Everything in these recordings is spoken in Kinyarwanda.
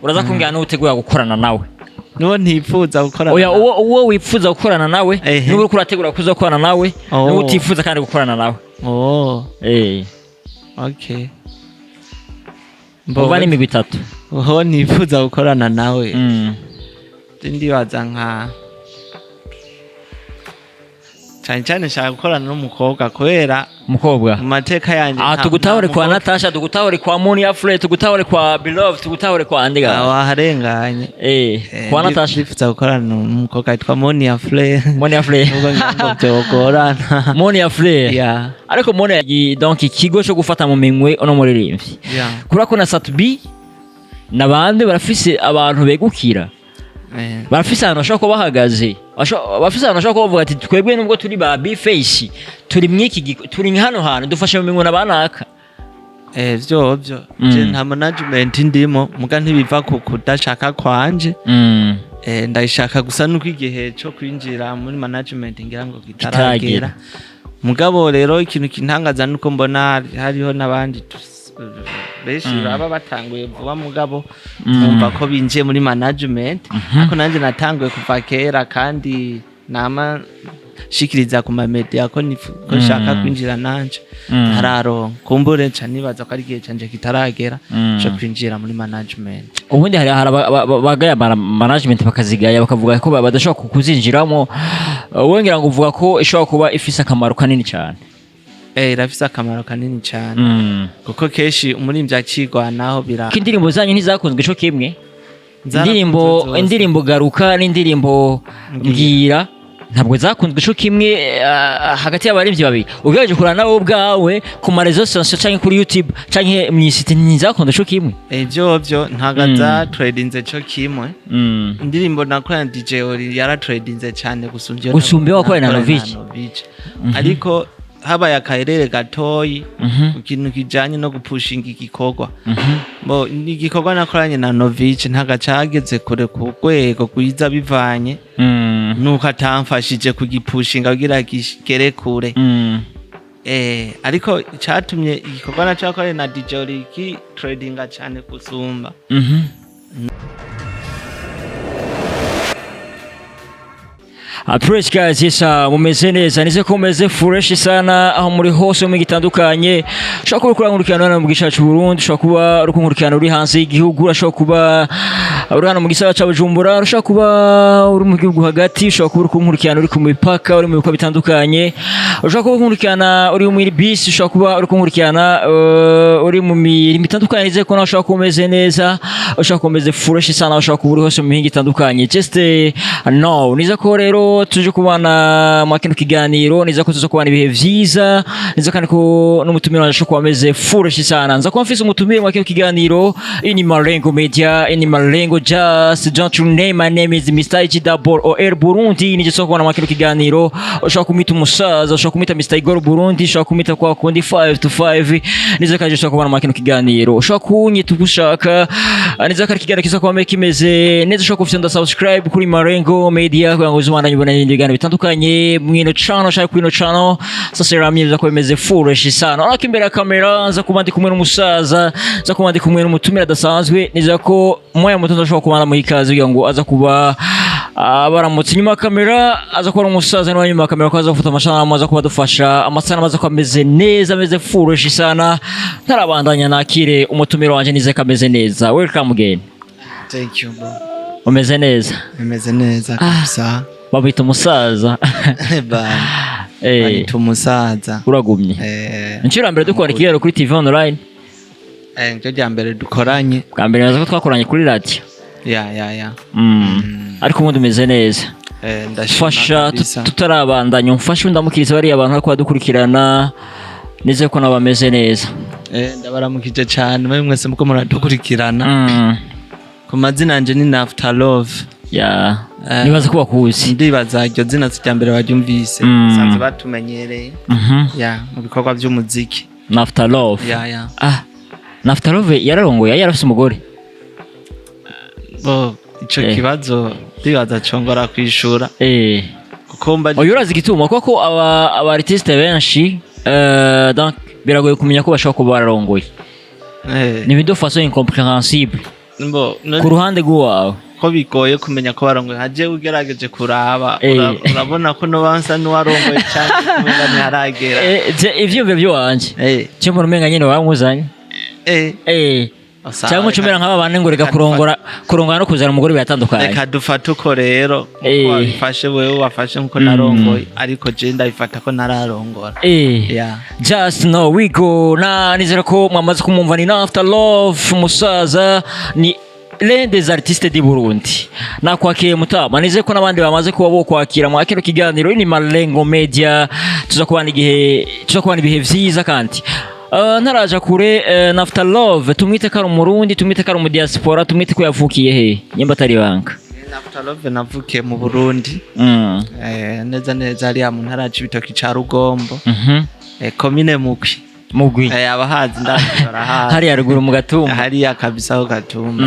uraza kumbwira n'uteguye gukorana nawe nuwo ntifuza gukorana oya uwo wifuza gukorana nawe n'uwo uri kurategura kuzokorana nawe n'uwo utifuza kandi gukorana nawe okay mboba ni imigwi itatu uwo ntifuza gukorana nawe ndibaza nka cyane nshaka gukorana n'umukobwa kubera umukobwa mu mateka yanjye tugutahore kwa Natasha tugutahore kwa MONIA FLEUR tugutahore kwa Beloved tugutahore kwa Andiga waharenganye kwa Natasha ndifuza gukorana n'umukobwa yitwa MONIA FLEUR ubwo ngo twokorana MONIA FLEUR ariko MONIA donc ikigo cyo gufata mu minwe ono muririmvyi kurako na Satbi nabande barafise abantu begukira barafise ahantu bashobora kuba bahagaze bafise ahantu bashobora kuba bavuga ati twebwe nubwo turi ba B-face turi mwiki turi hano hantu dufashe mu minwe nabanaka byo je nta management ndimo muga ntibiva ku kudashaka kwanje ndayishaka gusa nuko igihe cyo kwinjira muri management ngira ngo gitaragera mugabo rero ikintu kintangaza nuko mbona hariho nabandi beshi baba batanguye vuba mugabo numva ko binjiye muri management ariko nanje natanguye kuva kera kandi nama shikiriza ku media ko nshaka kwinjira nanje hararo kumbure nca nibaza ko ari gihe canje kitaragera cyo kwinjira muri management ubundi hari bagaya management bakazigaya bakavuga ko badashobora kuzinjiramo wongera ngo uvuga ko ishobora kuba ifise akamaro kanini cyane irafise akamaro kanini cyane kuko keshi umurimbyi akigwanaho bira indirimbo zanyu ntizakunzwe cyo kimwe indirimbo garuka n'indirimbo mbwira ntabwo zakunzwe cyo kimwe hagati y'abaririmbyi babiri ugereje kurana nawe ubwawe ku marezo social canke kuri YouTube canke mwisite ntizakunzwe cyo kimwe byo ntagaza tradinze cyo kimwe indirimbo nakorana DJ Ori yara tradinze cyane gusumbye wakorana na Novich ariko habaye akaherere gatoyi ikintu kijanye no gupushinga igikorwa bo igikorwa nakoranye na Novich ntagacageze kure ku rwego kwiza bivanye nuko atamfashije kugipushinga kugira gere kure ariko cyatumye igikorwa nacakoranye na DJ Ori tradinga cyane gusumba Appreciate guys, yes, mumeze neza nize ko mumeze fresh sana aho muri hose mu gitandukanye ushaka kuba nkurikirana na mu gicacu Burundi ushaka kuba urukunkurikirana uri hanze y'igihugu ushaka kuba uri hano mu gisagara ca Bujumbura ushaka kuba uri mu gihugu hagati ushaka kuba urukunkurikirana uri ku mipaka uri mu bikorwa bitandukanye ushaka kuba ukunkurikirana uri muri bus ushaka kuba urukunkurikirana uri mu mirimo itandukanye nize ko ushaka kumeze neza ushaka kumeze fresh sana ushaka kuba uri hose mu mihinga itandukanye just no nize ko rero tuje kubana mu kino kiganiro niza ko tuzo kubana ibihe vyiza niza kandi ko n'umutumire wanje shoko ameze fresh sana nza ko mfise umutumire mu kino kiganiro ini Marengo Media ini Marengo just don't you name my name is Mr. IGIKORWA Burundi nije so kubana mu kino kiganiro ushaka kumita umusaza ushaka kumita Mr. Igor Burundi ushaka kumita kwa kundi 5 to 5 niza kandi so kubana mu kino kiganiro ushaka kunyita ugushaka niza kandi kiganiro kiza kwa kimeze neza ushaka kufyonda subscribe kuri Marengo Media kugira ngo uzumana nyibona n'ibigano bitandukanye mwino channel shaka kwino channel sasa ramye ko bimeze fresh sana ariko imbere ya kamera nza kuba ndi kumwe n'umusaza nza kuba ndi kumwe n'umutumire adasanzwe niza ko moya mutondo ashobora kubana mu ikaze kugira ngo aza kuba baramutse nyuma kamera aza kuba umusaza no nyuma kamera ko aza gufata amashana aza kuba dufasha amasana amaze kwameze neza ameze fresh sana ntarabandanya nakire umutumire wanje nize kameze neza welcome again. Thank you bro. Umeze neza kabisa babita umusaza babita umusaza uragumye inshuro mbere dukora ikigero kuri TV online nje ryambere dukoranye bwa mbere nazo twakoranye kuri radio ariko ubundi umeze neza ndashfasha tutarabandanya umfashe ndamukiriza bari abantu ariko badukurikirana nize ko nabameze neza ndabaramukije cyane mwe mwese muko muradukurikirana ku mazina yanje ni NAFTA LOVE nibaza kuba kuzi ndibaza iryo zina cyambere baryumvise sanze batumenyereye mu bikorwa by'umuziki NAFTA LOVE NAFTA LOVE yararongoye yarafise umugore ico kibazo ndibaza congora kwishura kuko mba urazi igituma kuko aba artiste benshi donc biragoye kumenya ko bashaka kuba bararongoye ni bido façon incompréhensible ku ruhande rw'uwawe ko bigoye kumenya ko barongoye haje ugerageje kuraba urabona ko no bansa n'uwarongoye cyane kumenya ntiharagera ivyo byo wanje cyo mu rumenga nyine wamuzanye cyangwa ucumera nk'aba bane ngo reka kurongora no kuzana umugore biratandukanye. Reka dufate uko rero wafashe wewe wafashe nkuko narongoye ariko je ndabifata ko nararongora. Just know we go na nizera ko mwamaze kumumva ni NAFTA LOVE musaza ni l'un des artistes du Burundi. Nakwakiye mutama nize ko nabandi bamaze kuba bo kwakira mu akino kiganiro ni Malengo Media tuzakubana ibihe vyiza kandi ntaraja kure NAFTA LOVE tumwite kari umurundi tumwite kari mu diaspora tumwite ko yavukiye he nyimba atari banga. NAFTA LOVE navukiye mu Burundi neza ari mu ntara y'Ibitoki ca Rugombo commune Mugwi abahazi ndashora hari aruguru mu Gatumba hari akabisa ho Gatumba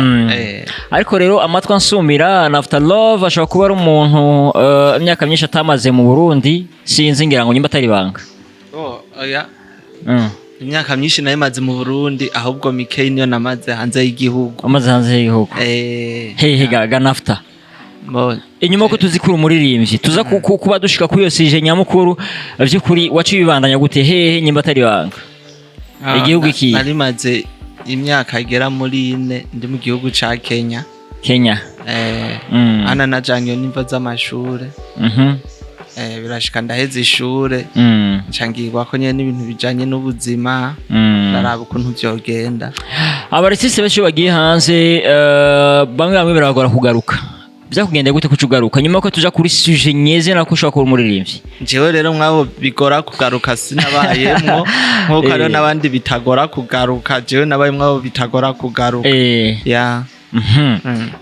ariko rero amatwa nsumira NAFTA LOVE ashobora kuba ari umuntu imyaka myinshi atamaze mu Burundi sinzi ngira ngo nyimba atari banga. Imyaka myinshi nayimaze mu Burundi ahubwo Mikey niyo namaze hanze y'igihugu. Amaze hanze y'igihugu. Hehe ga NAFTA. Inyuma ko tuzikura umuririmbyi tuza kuba dushika kuri yo sije nyamukuru vy'ukuri wacu bibandanya gute hehe nyimba atari banga. Igihugu iki narimaze imyaka igera muri 4 ndi mu gihugu ca Kenya. Ana najanye n'imva z'amashure. Birashika ndaheze ishure cangirwa ko nyene n'ibintu bijanye n'ubuzima naraba ukuntu vyogenda. Abarisise benshi bagiye hanze bamwe biragora kugaruka byakugenda gute kucugaruka nyuma ko tuja kuri suje nyeze nako ushaka kuri umuririmbyi. Jewe rero mwabo bigora kugaruka sinabayemwo nkuko rero nabandi bitagora kugaruka jewe nabaye mwabo bitagora kugaruka.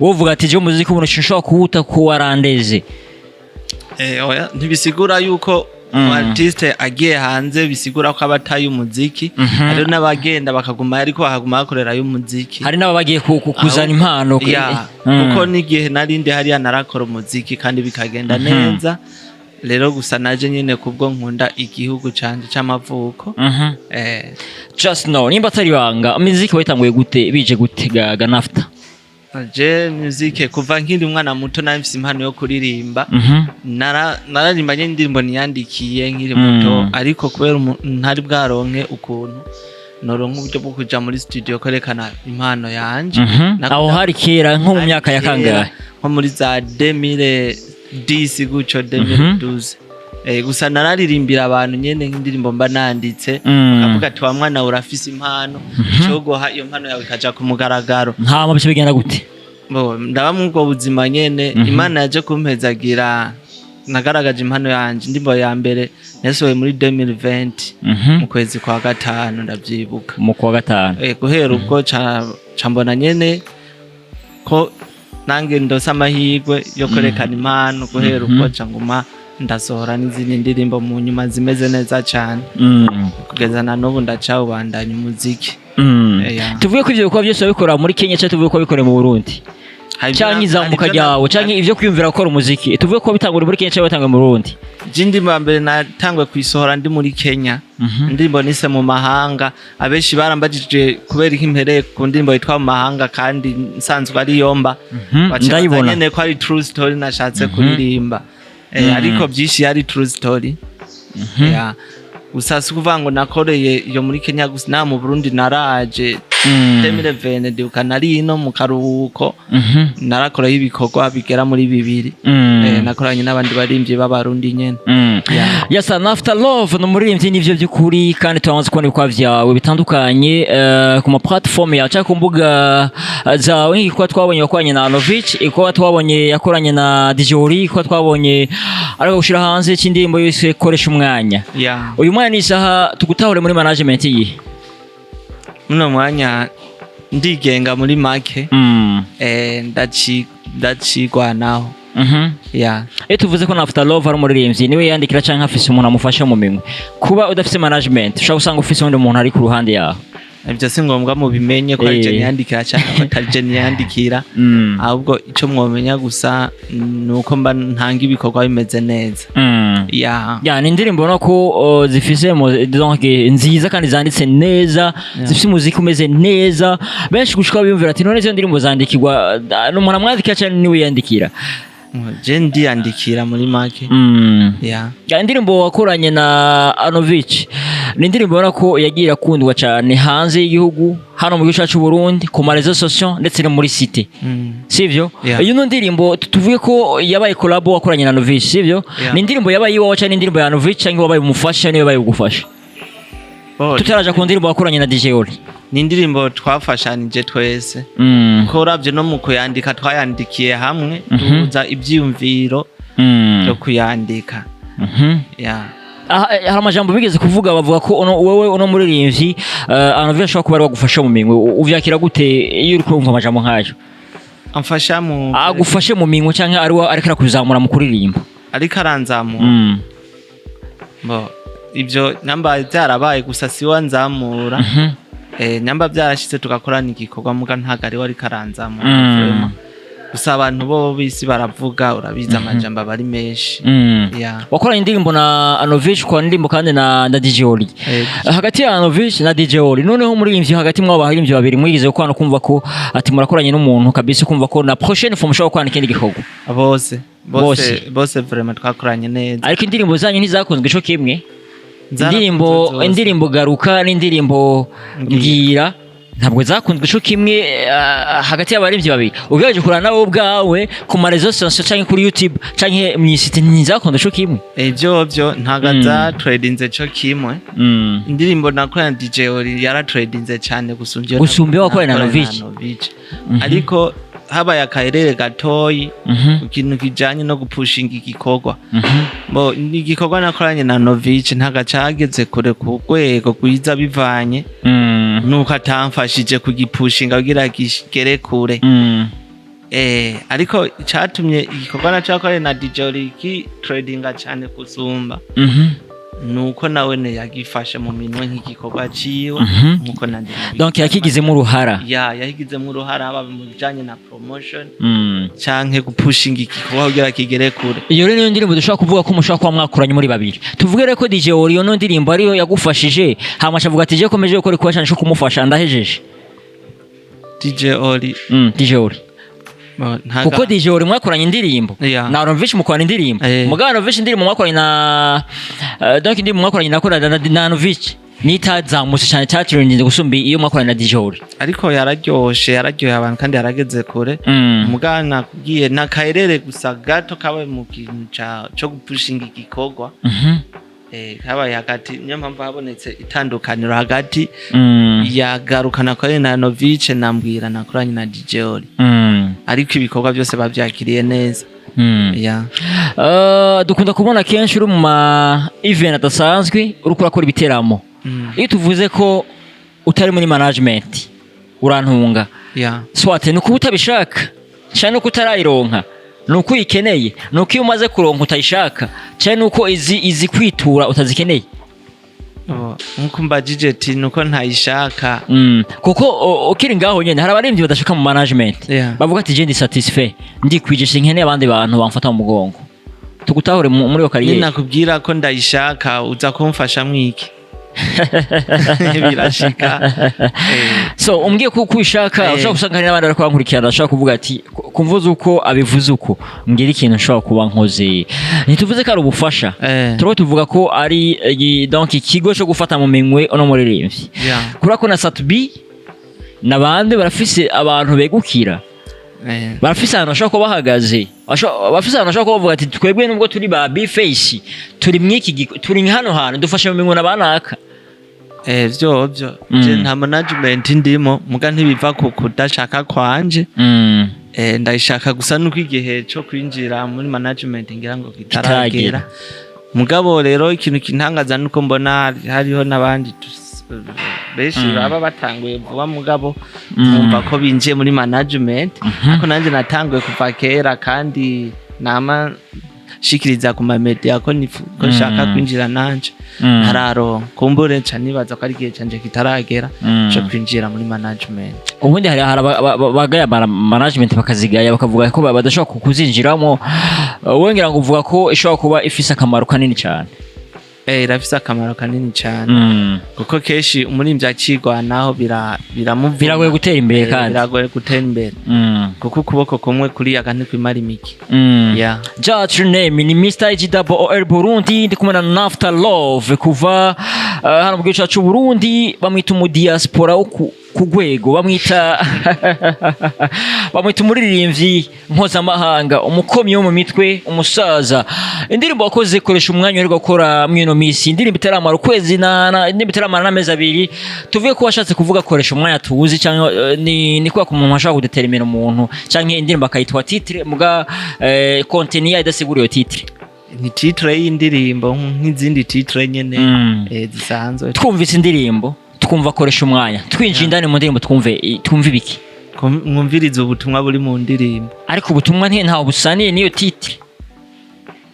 Wovuga ati je muziki umuntu nshobora kuwuta ko warandeze. Ntibisigura yuko artiste agiye hanze bisigura ko abataye umuziki ari n'abagenda bakaguma ariko bakaguma bakorera y'umuziki hari n'abagiye kuzana impano kuko n'igihe narindi hari narakora umuziki kandi bikagenda neza rero gusa naje nyine kubwo nkunda igihugu canje c'amavuko. Just know nimba atari banga umuziki wayitanguye gute bije gutega NAFTA. Je musique kuva nkindi umwana muto nafise impano yo kuririmba nararimba nye indirimbo niyandikiye nkiri muto ariko kubera ntari bwaronke ukuntu noronka uburyo bwo kuja muri studio korekana impano yanje aho hari kera nko mu myaka ya kangahe nko muri za 2010 guco 2012 gusa nararirimbira abantu nyene nk'indirimbo mba nanditse bakavuga ati wa mwana urafise impano cyo guha iyo mpano yawe kaja ku mugaragaro. Nta mabishe bigenda gute ndaba mu bwo buzima nyene Imana yaje kumpezagira nagaragaje impano yanje ndimbo ya mbere nesoye muri 2020 mu kwezi kwa gatanu ndavyibuka mu kwa gatanu guhera ubwo cambona nyene ko nange ndosa amahirwe yo kwerekana impano guhera ubwo canguma ndasohora n'izindi ndirimbo mu nyuma zimeze neza cyane kugeza na n'ubu ndacawubandanya umuziki. Tuvuye ko ivyo bikora byose bikora muri Kenya cyangwa tuvuye ko bikora mu Burundi cyangwa izamuka ryawo cyangwa ivyo kwiyumvira gukora umuziki tuvuye ko bitangura muri Kenya cyangwa bitangwa mu Burundi. Jindi mbere natangwe kwisohora ndi muri Kenya ndirimbo nise mu mahanga abeshi barambajije kubera impere ku ndirimbo yitwa mu mahanga kandi nsanzwe ari yomba ndayibona nyene ko ari true story nashatse kuririmba ariko byinshi yari true story. Gusa kuvuga ngo nakoreye iyo muri Kenya gusa na mu Burundi naraje 2020 ndiuka nari no mu karuhuko narakoreye ibikorwa bigera muri 2 nakoranye n'abandi barimbye b'abarundi nyene. Yes, NAFTA LOVE no muririmvyi nivyo by'ukuri kandi tubanze kubona ibikwa vyawe bitandukanye ku ma platform ya cyangwa ku mbuga zawe nk'iko twabonye wakoranye na Novich iko twabonye yakoranye na Dijori iko twabonye ariko gushira hanze cy'indirimbo yose koresha umwanya. Uyu mwanya ni saha tugutahure muri management yi muno mwanya ndigenga muri make ndacigwa naho. Tuvuze ko NAFTA LOVE ari umuririmbyi niwe yandikira canke afise umuntu amufasha mu minwe kuba udafise management ushaka usanga ufise undi umuntu ari ku ruhande yawe ibyo si ngombwa mubimenye ko ari je niyandikira cyangwa atari je niyandikira ahubwo ico mwomenya gusa nuko mba ntanga ibikorwa bimeze neza ni indirimbo ubona ko zifise donc nziza kandi zanditse neza zifise umuziki umeze neza benshi gushika biyumvira ati none izo ndirimbo zandikirwa n'umuntu amwandikira cyane niwe yandikira je ndiyandikira muri make indirimbo wakoranye na Anovich ni indirimbo ubona ko yagiye akundwa cyane hanze y'igihugu hano mu gihugu cyacu Burundi ku marezo social ndetse no muri cité sivyo iyo no ndirimbo tuvuge ko yabaye collab wakoranye na Anovich sivyo ni indirimbo yabaye iwawe cyane indirimbo ya Anovich cyangwa wabaye umufasha niwe wabaye ugufasha tutaraja ku ndirimbo wakoranye na DJ Oli ni indirimbo twafashanije twese ko uravye no mu kuyandika twayandikiye hamwe tuza ivyiyumviro byo kuyandika hari amajambo bigeze kuvuga bavuga ko wewe uno muririmvyi Anovich ashobora kuba ari wagufasha mu minwe uvyakira gute iyo uri kumva amajambo nkayo agufashe mu minwe canke ariko arakuzamura mu kuririmba ariko aranzamura ibyo namba byarabaye gusa si wanzamura namba byarashitse tugakorana igikorwa muga ntago ari wari karanzamura gusa abantu bo bisi baravuga urabiza amajambo bari menshi wakoranye indirimbo na Anovich kwa ndirimbo kandi na DJ Oli hagati ya Anovich na DJ Oli noneho muririmvyi hagati mwaba baririmbyi babiri mwigize ko kumva ko ati murakoranye n'umuntu kabisa kumva ko na prochaine fois mushobora kwana ikindi gikorwa bose vraiment twakoranye neza ariko indirimbo zanyu ntizakunzwe ico kimwe indirimbo garuka n'indirimbo mbwira ntabwo zakunzwe ico kimwe hagati y'abaririmbyi babiri ugejeje kurana nawe ubwawe ku marezo social canke kuri YouTube canke mwisite ntizakunzwe ico kimwe byo ntago za tradinze ico kimwe indirimbo nakorana DJ Oli yara tradinze cyane gusumbe wakorana na Anovich ariko habaye akaherere gatoyi ikintu kijanye no gupushinga igikorwa igikorwa nakoranye na Anovich ntaga cageze kure ku rwego rwiza bivanye nuko atamfashije kugipushinga kugira gishikere kure ariko catumye igikorwa nacakoranye na DJ Oli ki tradinga cyane kusumba nuko nawe ne yagifashe mu minwe nk'igikorwa ciwe nkuko nandi donc yakigizemo uruhara yahigizemo uruhara aba mu bijanye na promotion canke gupushinga igikorwa kugira kigere kure iyo rero niyo ndirimbo dushaka kuvuga ko mushaka kwa mwakoranye muri babiri tuvuge rero ko DJ Oli yo no ndirimbo ariyo yagufashije hamasha avuga ati je komeje gukora ikoresha cyo kumufasha ndahejeje DJ Oli kuko DJ Oli mwakoranye indirimbo na Anovich mukorana indirimbo mugabo Anovich indirimbo mwakoranye na donc indirimbo mwakoranye na Anovich nitazamutse cyane cyatirindinze gusumba iyo mwakoranye na DJ Oli ariko yararyoshye abantu kandi yarageze kure mugana kugiye nakaherere gusa gato kabaye mu kintu cyo gupushinga igikorwa habaye hagati niyo mpamvu habonetse itandukaniro hagati yagarukana kwa na Anovich nambwira nakoranye na DJ Oli ariko ibikorwa byose bavyakiriye neza dukunda kubona kenshi uri mu ma event adasanzwe uri kurakora ibiteramo iyo tuvuze ko utari muri management urantunga swate nuko utabishaka cyane nuko utarayironka nuko uyikeneye nuko iyo umaze kuronka utayishaka cyane nuko izi kwitura utazikeneye nkuko mbajije ati nuko ntayishaka kuko ukiri ngaho nyene hari abaririmbyi badashaka mu management bavuga ati je ndi satisfait ndikwijisha inkeneye abandi bantu bamfata mu mugongo tugutahure muri yo kariyeri nakubwira ko ndayishaka uza kumfasha mwiki birashika so umbwiye ko kwishaka ushaka gusanga hari n'abandi bariko bankurikirana ashaka kuvuga ati kumvuza uko abivuze uko ngira ikintu nshobora kuba nkoze ntituvuze ko ari ubufasha turiko tuvuga ko ari donc ikigo cyo gufata mu minwe no muririmbyi kuri ko na Satubi nabandi barafise abantu begukira barafise ahantu bashobora kuba bahagaze bafise ahantu bashobora kuba bavuga ati twebwe nubwo turi ba B-face turi hano hantu dufashe mu minwe n'abanaka byo je nta management ndimo muga ntibiva ku kudashaka kwanje ndayishaka gusa nuko igihe cyo kwinjira muri management ngira ngo kitaragera mugabo rero ikintu kintangaza nuko mbona hariho nabandi beshi baba batanguye vuba mugabo numva ko binjiye muri management ariko nanje natanguye kuva kera kandi nama ndashikiriza ku ma media ko ko nshaka kwinjira nanje ntararonka kumbure nca nibaza ko ari igihe canje kitaragera cyo kwinjira muri management. Ubundi hari bagaya management bakazigaya bakavuga ko badashobora kuzinjiramo, wongera ngo uvuga ko ishobora kuba ifise akamaro kanini cyane. Irafise akamaro kanini cyane kuko keshi umurimbyi akigwanaho biramuvuna, biragoye gutera imbere kandi biragoye gutera imbere kuko ukuboko kumwe kuri agandi kwimara imiki. Just your name ni Mr. IGIKORWA Burundi, ndi kumwe na NAFTA LOVE kuva hano mu gihugu cyacu Burundi, bamwita mu diaspora kugwego, bamwita umuririmvyi mpuzamahanga, umukomyi wo mu mitwe, umusaza. Indirimbo wakoze koresha umwanya uri gukora mwino misi, indirimbo itaramara ukwezi indirimbo itaramara n'amezi abiri, tuvuye ko washatse kuvuga koresha umwanya tuzi cyangwa ni kwa kumuntu ashaka kudetermina umuntu cyangwa indirimbo akayitwa titre muga contenu ya idasiguriye titre. Ni titre y'indirimbo nk'izindi titre nyene zisanzwe. Twumvise indirimbo twumva koresha umwanya, twinjiye indani mu ndirimbo twumve ibiki, mwumviriza ubutumwa buri mu ndirimbo, ariko ubutumwa ntaho busaniye niyo titre,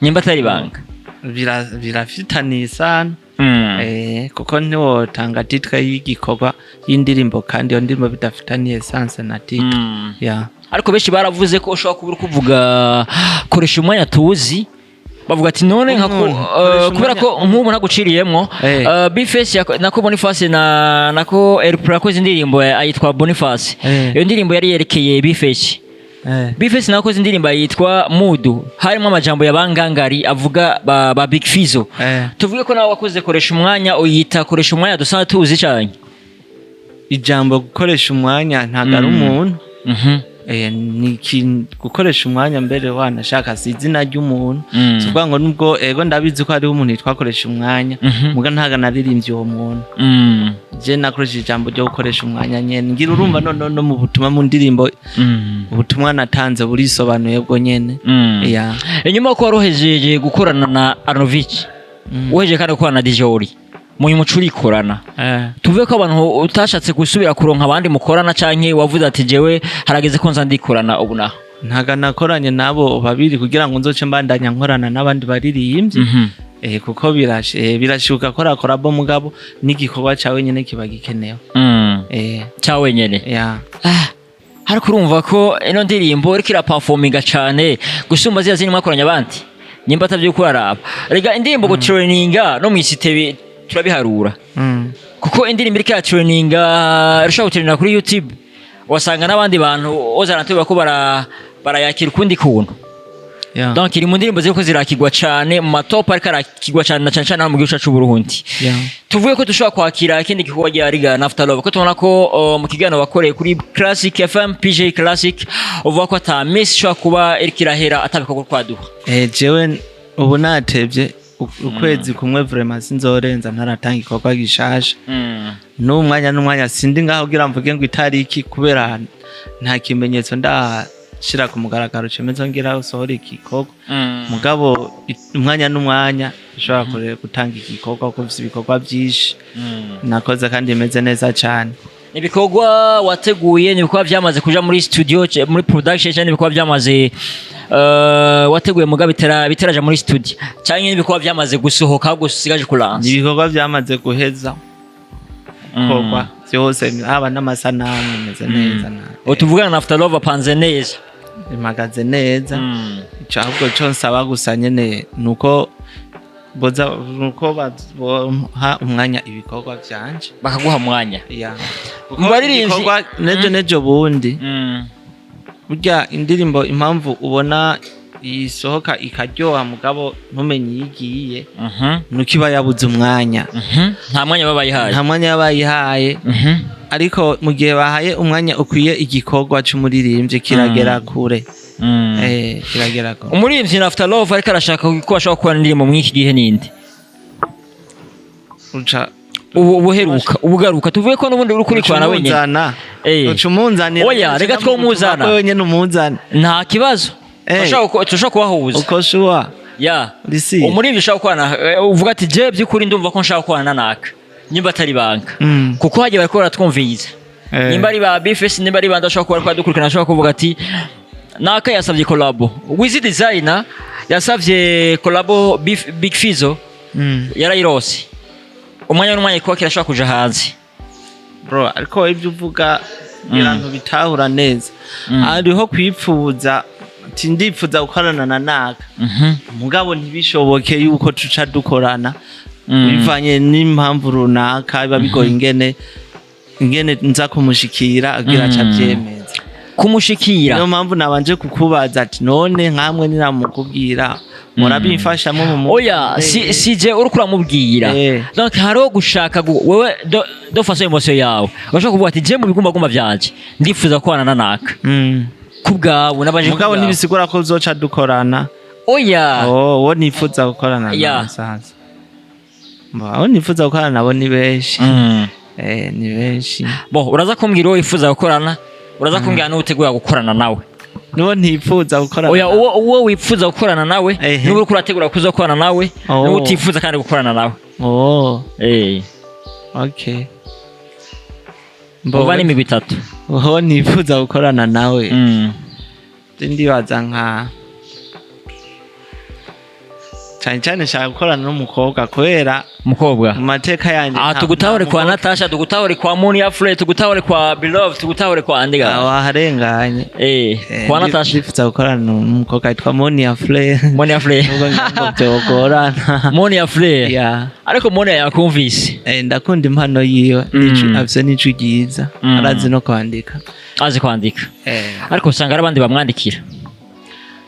nimba atari banga birafitaniye sana. Kuko ntiwotanga titre y'igikorwa y'indirimbo kandi iyo ndirimbo bidafitaniye essence na titre. Ariko benshi baravuze ko ushobora kuba kuvuga koresha umwanya tuzi, bavuga ati none kubera ko nk'ubu naguciriyemwo Bface nako Boniface nako yakoze indirimbo ayitwa Boniface. Iyo ndirimbo yari yerekeye Bface. Bface nakoze indirimbo yitwa Mudu, harimo amajambo yabangangari avuga ba Big Fizzo. Tuvuge ko nawe wakoze koresha umwanya uyita koresha umwanya dusanzwe tuzi cyane. Ijambo gukoresha umwanya ntago ari umuntu. Ni gukoresha umwanya mbere wanashaka si izina ry'umuntu. Tuvuga ngo nubwo ego ndabizi ko ari umuntu yitwakoresha umwanya muga ntaga naririmbye uwo muntu. Je nakoresha ijambo ryo gukoresha umwanya nyene, ngira urumva no mu butumwa mu ndirimbo ubutumwa natanze burisobanuye bwo nyene. Inyuma ko warohejeje gukorana na Arnovich, weje kandi gukorana na Dijori mu mucuri korana, tuvuye ko abantu utashatse gusubira kuronka abandi mukorana canke wavuze ati jewe harageze ko nza ndikorana ubu naho ntaga nakoranye nabo babiri kugira ngo nzoce mbandanya nkorana n'abandi baririmbye. Kuko birashuka kora korabo mugabo n'igikorwa cyawe nyene kiba gikenewe cyawe nyene. Ariko urumva ko ino ndirimbo iriko iraperforminga cane gusumba zya zindi mwakoranye abandi, nimba atavyo kuraraba rega indirimbo go traininga no mwisite turabiharura. Kuko indirimbo iriko ya traininga irashobora gutraininga kuri YouTube, wasanga n'abandi bantu ozanatuba ko barayakira ukundi kuntu. Donc iri mu ndirimbo ziko zirakigwa cyane mu matop, ariko arakigwa cyane na cyane mu gihugu cyacu Burundi. Tuvuye ko dushobora kwakira ikindi gikorwa ryariga NAFTA LOVE, ko tubona ko mu kiganiro bakoreye kuri Classic FM PJ Classic uvuga ko ata miss shobora kuba iriko irahera atabikogwa kwaduha. Jewe ubu natevye ukwezi kumwe vraiment sinzorenza ntaratanga ikorwa gishasha. N'umwanya sindi ngaho kugira mvuge ngo itariki, kubera nta kimenyetso ndashira ku mugaragaro cemeza ngira usohora igikorwa. Mugabo umwanya ushobora gutanga igikorwa kuko bifite ibikorwa byinshi nakoze kandi imeze neza cyane. Ibikorwa wateguye ni ibikorwa byamaze kuja muri studio muri production cyane, ibikorwa byamaze wateguye muga biteraje muri studio cyane, ibikorwa byamaze gusohoka gusigaje kuranza. Ibikorwa byamaze guheza kokwa byose, haba n'amasanamu meze neza. Utuvugana na NAFTA LOVE apanze neza, imagaze neza. Ico ahubwo cyo nsaba gusa nyene nuko ha umwanya ibikorwa byanje bakaguha umwanya. Ibikorwa nejo bundi burya indirimbo impamvu ubona isohoka ikaryoha mugabo ntumenye yigiye nuko iba yabuze umwanya. Nta mwanya babayihaye. Ariko mu gihe bahaye umwanya ukwiye igikorwa cy'umuririmbyi kiragera kure. Kiragera kure. Umuririmbyi NAFTA LOVE ariko arashaka ko ashaka gukora indirimbo mu iki gihe ninde ubugaruka tuvuye ko n'ubundi uri kurikwana wenyine. Ucumunzanira oya rega twomuzana wenyine umuzana nta kibazo, tushaka kubahuza uko shuwa umuririmbyi ushaka kwana uvuga ati je byukuri ndumva ko nshaka kwana naka nimba atari banga kuko hagiye barikora twumviza nimba ari ba Bface nimba ari banda ushaka kuba dukurikana ushaka kuvuga ati naka yasabye collabo wizi designer yasavye collabo Big Fizzo yarayirose umwanya n'umwanya ko kirashaka kuja hanze bro ariko ibyo uvuga birantu bitahura neza hariho kwipfuza ndipfuza gukorana na naka mugabo ntibishoboke yuko tuca dukorana bivanye n'impamvu runaka biba bigoye ingene nza kumushikira agira aca byemeza kumushikira niyo mpamvu nabanje kukubaza ati none nkamwe niramukubwira murabimfashamo mu oya sije uriko uramubwira donc haro gushaka wewe do façon emotion yawe urashaka kuvuga ati je mu biguma byanje ndifuza ko na naka kubgawe nabaje mugabo nibisigura ko uzoca dukorana oya wo nifuza gukorana na sasa mbaho nifuza gukorana nabo ni benshi ni benshi bo uraza kumbwira uwo wifuza gukorana uraza kumbwira n'uteguye gukorana nawe niwo ntifuza gukorana oya uwo wifuza gukorana nawe niwe uri kurategura kuzokorana nawe niwe utifuza kandi gukorana nawe okay mboba ni mibitatu uwo nifuza gukorana nawe ndibaza nka cyane nshaka gukorana n'umukobwa kubera umukobwa mu mateka yanjye tugutahore kwa Natasha tugutahore kwa MONIA FLEUR tugutahore kwa Beloved tugutahore kwa Andiga waharenganye kwa Natasha ndifuza gukorana n'umukobwa yitwa MONIA FLEUR ngo twokorana MONIA FLEUR ariko MONIA yakumvise ndakunda impano yiwe afise n'ico giza arazi no kwandika azi kwandika ariko usanga ari abandi bamwandikira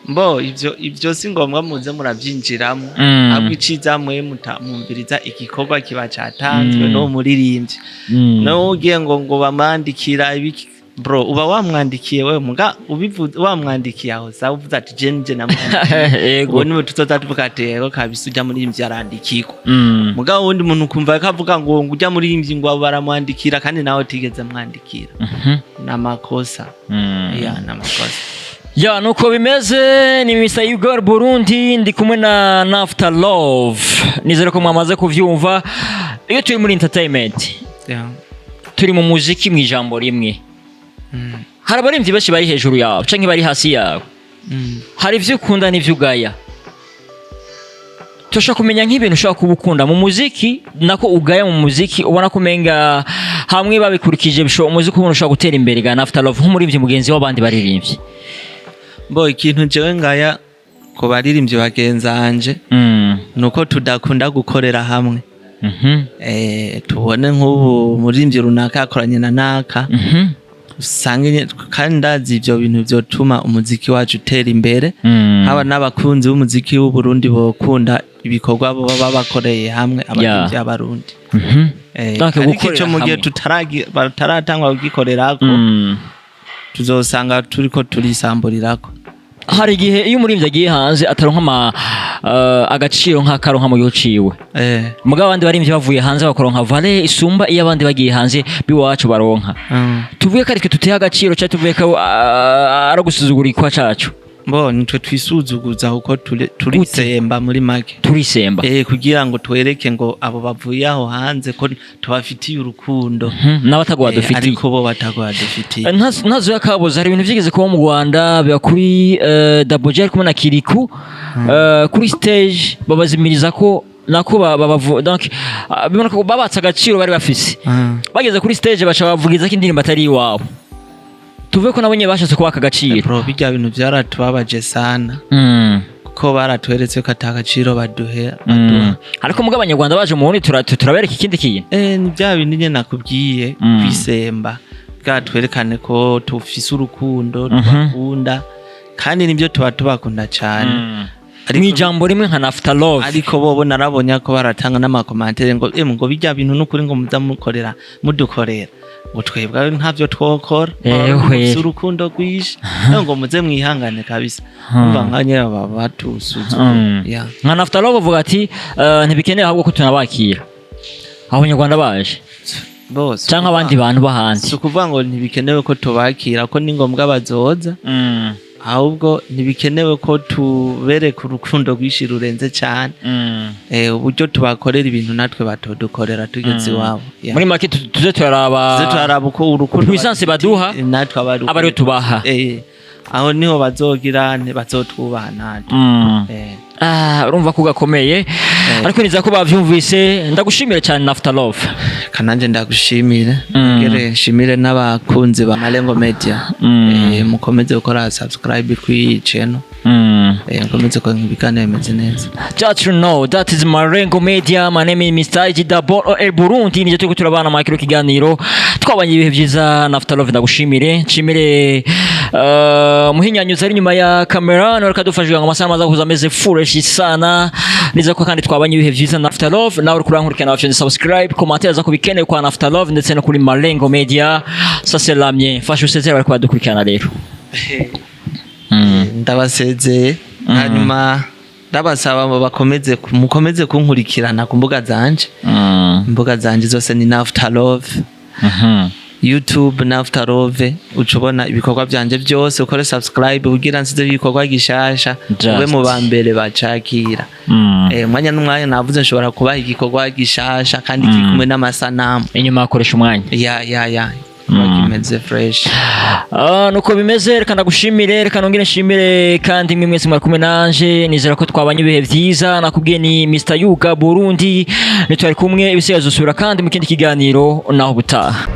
mbo ivyo si ngombwa muze muravyinjiramo ahubwo iciza mwe mutamumviriza igikorwa kiba catanzwe no muririmbyi no ugiye ngo bamwandikira ibiki bro uba wamwandikiye wewe muga ubivuze wamwandikiye aho sa uvuze ati je namwandikiye yego niwe tuzoza tuvuga ati yego kabisa ujya muririmbyi arandikiko muga wundi muntu kumva akavuga ngo ujya muririmbyi ngo baramwandikira kandi nawe tigeze mwandikira namakosa namakosa ya nuko bimeze ni Mr. Igor Burundi ndi kumwe na NAFTA LOVE nizere ko mwamaze kuvyumva iyo turi muri entertainment turi mu muziki mu ijambo rimwe hari abarimvyi benshi bari hejuru yawe canke bari hasi yawe hari ivyo ukunda n'ivyo ugaya tosha kumenya nk'ibintu ushaka kubukunda mu muziki nako ugaya mu muziki ubona kumenga hamwe babikurikije bisho umuziki ubona ushaka gutera imbere ga NAFTA LOVE nk'umurivyi mugenzi w'abandi baririmvyi bo ikintu jewe ngaya ko baririmbye bagenzanje nuko tudakunda gukorera hamwe tubone nk'ubu muririmbyi runaka yakoranye na naka usange kandi ndazi ivyo bintu vyotuma umuziki wacu utera imbere haba n'abakunzi b'umuziki w'u Burundi bokunda ibikorwa baba bakoreye hamwe abakunzi b'abarundi ariko ico mu gihe tutaratangwa kugikorerako tuzosanga turiko turisamburirako hari igihe iyo umuririmbyi agiye hanze ataronka agaciro nk'akaronka mu gihugu ciwe mugabo abandi barimvye bavuye hanze bakoronka vale isumba iyo abandi bagiye hanze biwacu baronka tuvuye ko ariko tuteye agaciro cyangwa tuvuye ko ari gusuzugura ikwa cacu Bo nitwe twisuzuguza uko turisemba muri make. Turisemba. Kugira ngo twereke ngo abo bavuye aho hanze ko tubafitiye urukundo. N'abatagwa dufitiye. Ariko bo batagwa dufitiye. Ntazo yakaboza hari ibintu vyigeze kuba mu Rwanda biba kuri Daboje kumwe na Kiriku kuri stage babazimiriza ko nako babavu donc bibona ko babatsa agaciro bari bafise. Bageze kuri stage baca bavugiza ko indirimbo atari iwabo. Tuvuye ko nabonye bashatse kubaka agaciro. Bro bijya bintu byaratubabaje sana. Kuko baratweretse ko atagaciro baduha. Ariko mugabo abanyarwanda baje mu Burundi turabereka ikindi kintu. Ni bya bintu nyene nakubwiye kwisemba. Bwatwerekane ko tufise urukundo twakunda kandi nibyo tubakunda cyane. Mwijambo rimwe nka NAFTA LOVE. Ariko bobo narabonye ko baratanga n'amakomantere ngo bijya bintu n'ukuri ngo muzamukorera mudukorera. Ngo twebwe ntavyo twokora urukundo rwishe ngo muze mwihangane kabisa umva nkanye babatusuzu nka NAFTA LOVE uvuga ati ntibikeneye ahubwo ko tunabakira aho Nyarwanda baje bose cyangwa abandi bantu bahanze kuvuga ngo ntibikenewe ko tubakira ko ni ngombwa bazoza ahubwo ntibikenewe ko tubereka urukundo rwishi rurenze cyane uburyo tubakorera ibintu natwe batodukorera tugeze iwabo muri make tuze turaraba uko urukundo twisanse baduha natwe abari tubaha aho niho bazogira bazotwubana. urumva ko gakomeye ariko niza ko bavyumvise ndagushimire cyane NAFTA LOVE kananje ndagushimire ngere nshimire n'abakunzi ba Malengo Media mukomeze gukora subscribe kuri channel mukomeze ko ibiganiro bimeze neza. Just to know that is Malengo Media. My name is Mr. IGIKORWA Burundi nije turi turabana mu kiganiro twabanye ibihe byiza. NAFTA LOVE ndagushimire nshimire muhinyanyuza ari nyuma ya kamera no kadufashije ngo amasaha maza kuza ameze fresh sana niza ko kandi twabanye ibihe byiza. NAFTA LOVE nawe kurankurikana bafite subscribe commentaire za kubikene kwa NAFTA LOVE ndetse no kuri Malengo Media. Saselamye fashe usezera bari kwadukurikana rero ndabasezeye hanyuma ndabasaba mukomeze kunkurikirana ku mbuga zanje imbuga zanje zose ni NAFTA LOVE YouTube NAFTA LOVE ucubona ibikorwa byanje byose ukore subscribe ugira nsize ibikorwa gishasha ube mu bambere bacakira mwanya n'umwanya navuze nshobora kubaha igikorwa gishasha kandi kikumwe n'amasanamu inyuma akoresha umwanya ya kimeze fresh nuko bimeze. Reka ndagushimire reka nongere nshimire kandi mwe mwese mwari kumwe nanje nizera ko twabanye ibihe byiza. Nakubwiye ni Mr. IGIKORWA Burundi nitwari kumwe ibisigazo usubira kandi mu kindi kiganiro naho butaha.